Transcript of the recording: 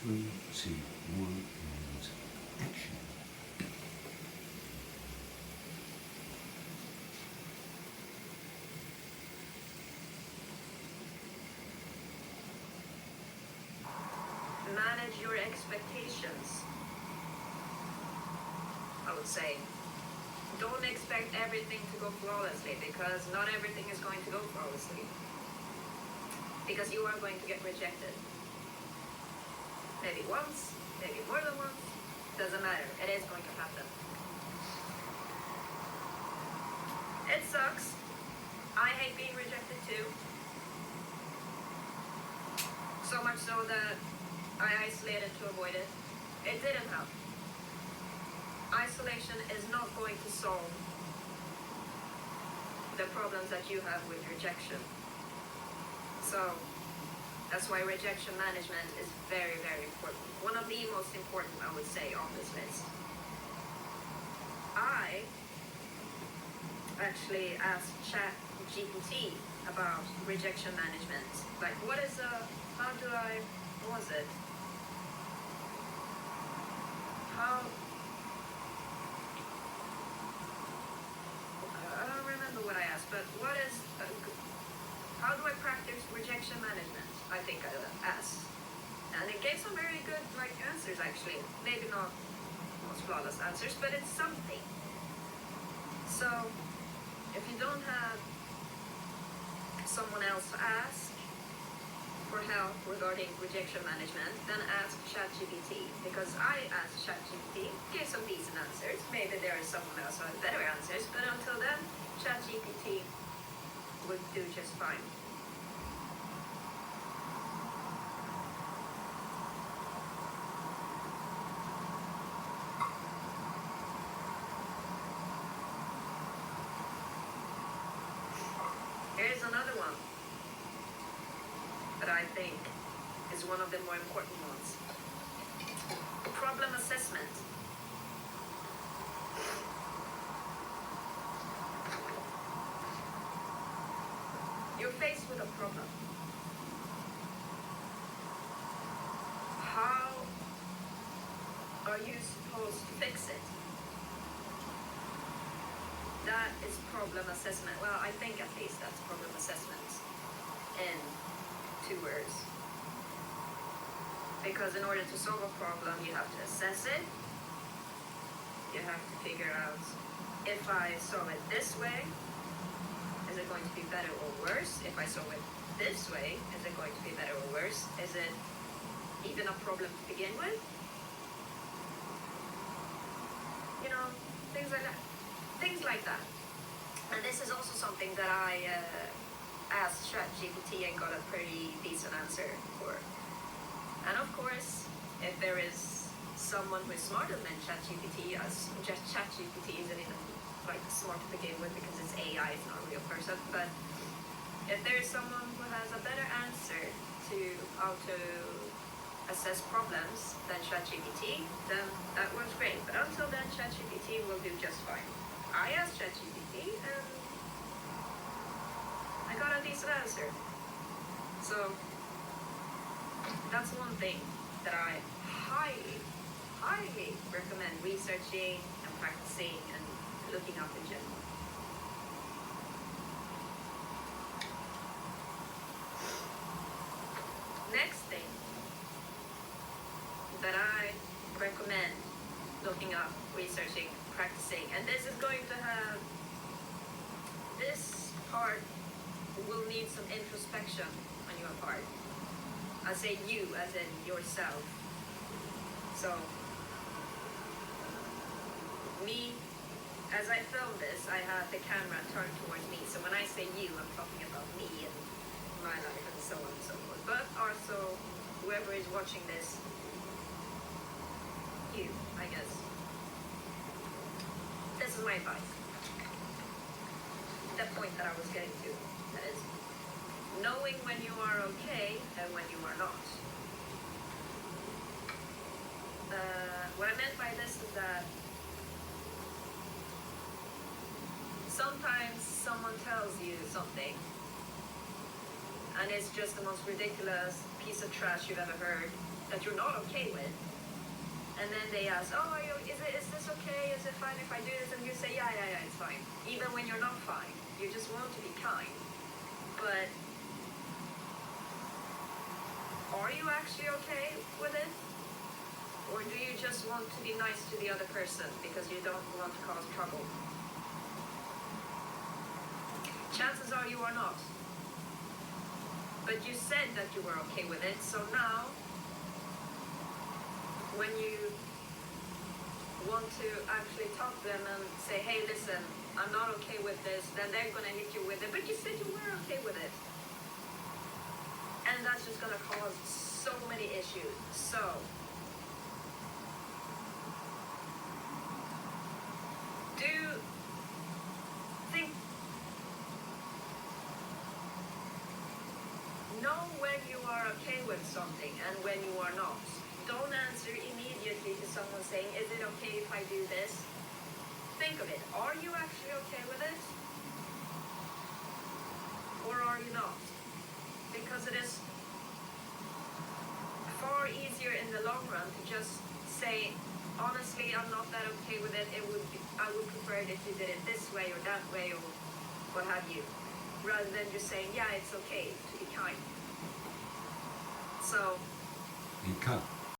3, 2, 1, and action. Manage your expectations. I would say, don't expect everything to go flawlessly, because not everything is going to go flawlessly. Because you are going to get rejected. Maybe once, maybe more than once, doesn't matter. It is going to happen. It sucks. I hate being rejected too. So much so that I isolated to avoid it. It didn't help. Isolation is not going to solve the problems that you have with rejection. So that's why rejection management is very, very important. One of the most important, I would say, on this list. I actually asked ChatGPT about rejection management. Like, what was it? I don't remember what I asked, but how do I practice rejection management? I think I asked. And it gave some very good answers actually. Maybe not most flawless answers, but it's something. So if you don't have someone else to ask for help regarding rejection management, then ask ChatGPT. Because I asked ChatGPT, gave some decent answers. Maybe there is someone else who has better answers, but until then, ChatGPT would do just fine. Here's another one that I think is one of the more important ones. Problem assessment. You're faced with a problem. How are you supposed to fix it? That is problem assessment. Well, I think at least that's problem assessment in 2 words. Because in order to solve a problem, you have to assess it. You have to figure out, if I solve it this way, is it going to be better or worse? If I solve it this way, is it going to be better or worse? Is it even a problem to begin with? You know, things like that. Things like that. And this is also something that I asked ChatGPT and got a pretty decent answer for. And of course, if there is someone who is smarter than ChatGPT, as ChatGPT isn't even smart to begin with because it's AI, it's not a real person, but if there is someone who has a better answer to how to assess problems than ChatGPT, then that works great. But until then, ChatGPT will do just fine. I asked ChatGPT and I got a decent answer. So that's one thing that I highly, highly recommend researching and practicing and looking up in general. Next thing that I recommend looking up, researching, practicing, and this part will need some introspection on your part. I say you as in yourself. So me, as I film this, I have the camera turned towards me. So when I say you, I'm talking about me and my life and so on and so forth. But also whoever is watching this, you, I guess. This is my advice. The point that I was getting to, that is knowing when you are okay and when you are not. What I meant by this is that sometimes someone tells you something and it's just the most ridiculous piece of trash you've ever heard that you're not okay with, and then they ask, oh, is this okay? Is it fine if I do this? And you say, yeah, it's fine. Even when you're not fine, you just want to be kind. But are you actually okay with it? Or do you just want to be nice to the other person because you don't want to cause trouble? Chances are you are not. But you said that you were okay with it, so now, when you want to actually talk to them and say, hey, listen, I'm not okay with this, then they're going to hit you with it, but you said you were okay with it. And that's just going to cause so many issues. So, know when you are okay with something and when you are not. Don't answer immediately to someone saying, is it okay if I do this? Think of it. Are you actually okay with it? Or are you not? Because it is far easier in the long run to just say, honestly, I'm not that okay with it. I would prefer it if you did it this way or that way or what have you. Rather than just saying, yeah, it's okay to be kind. So. You can't.